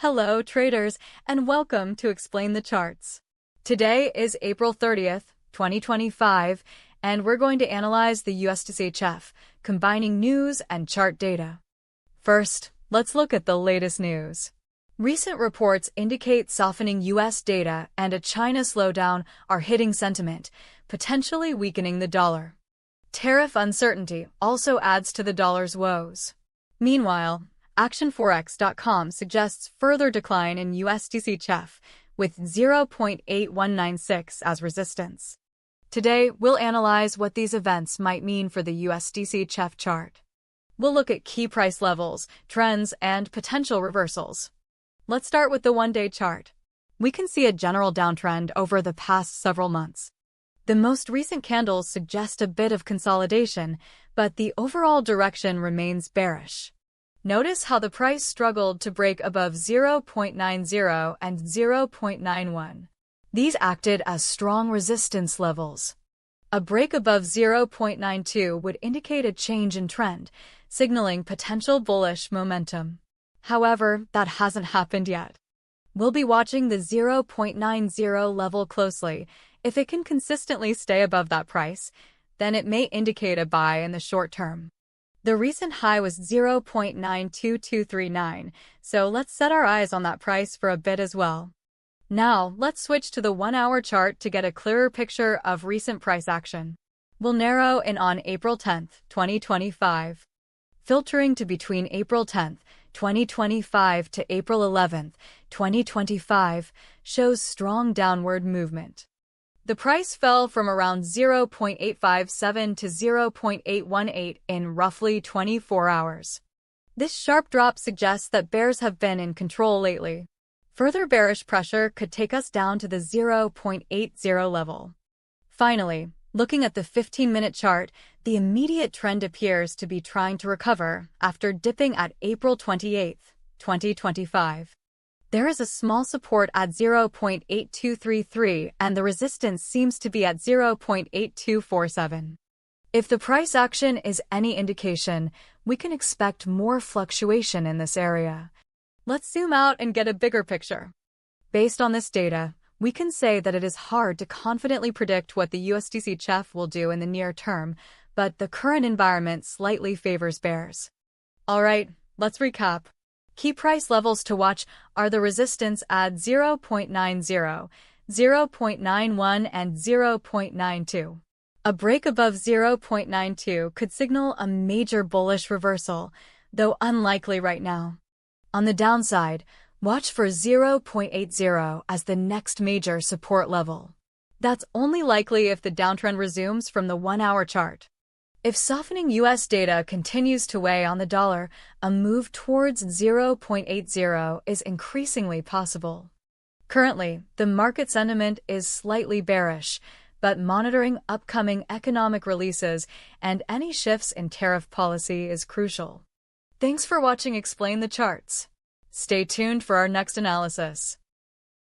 Hello, traders, and welcome to Explain the Charts. Today is April 30th, 2025, and we're going to analyze the USDCHF, combining news and chart data. First, let's look at the latest news. Recent reports indicate softening U.S. data and a China slowdown are hitting sentiment, potentially weakening the dollar. Tariff uncertainty also adds to the dollar's woes. Meanwhile, ActionForex.com suggests further decline in USDCHF, with 0.8196 as resistance. Today, we'll analyze what these events might mean for the USDCHF chart. We'll look at key price levels, trends, and potential reversals. Let's start with the one-day chart. We can see a general downtrend over the past several months. The most recent candles suggest a bit of consolidation, but the overall direction remains bearish. Notice how the price struggled to break above 0.90 and 0.91. These acted as strong resistance levels. A break above 0.92 would indicate a change in trend, signaling potential bullish momentum. However, that hasn't happened yet. We'll be watching the 0.90 level closely. If it can consistently stay above that price, then it may indicate a buy in the short term. The recent high was 0.92239, so let's set our eyes on that price for a bit as well. Now, let's switch to the 1-hour chart to get a clearer picture of recent price action. We'll narrow in on April 10th, 2025. Filtering to between April 10th, 2025 to April 11th, 2025 shows strong downward movement. The price fell from around 0.857 to 0.818 in roughly 24 hours. This sharp drop suggests that bears have been in control lately. Further bearish pressure could take us down to the 0.80 level. Finally, looking at the 15-minute chart, the immediate trend appears to be trying to recover after dipping at April 28, 2025. There is a small support at 0.8233 and the resistance seems to be at 0.8247. If the price action is any indication, we can expect more fluctuation in this area. Let's zoom out and get a bigger picture. Based on this data, we can say that it is hard to confidently predict what the USDCHF will do in the near term, but the current environment slightly favors bears. Alright, let's recap. Key price levels to watch are the resistance at 0.90, 0.91, and 0.92. A break above 0.92 could signal a major bullish reversal, though unlikely right now. On the downside, watch for 0.80 as the next major support level. That's only likely if the downtrend resumes from the 1-hour chart. If softening U.S. data continues to weigh on the dollar, a move towards 0.80 is increasingly possible. Currently, the market sentiment is slightly bearish, but monitoring upcoming economic releases and any shifts in tariff policy is crucial. Thanks for watching Explain the Charts. Stay tuned for our next analysis.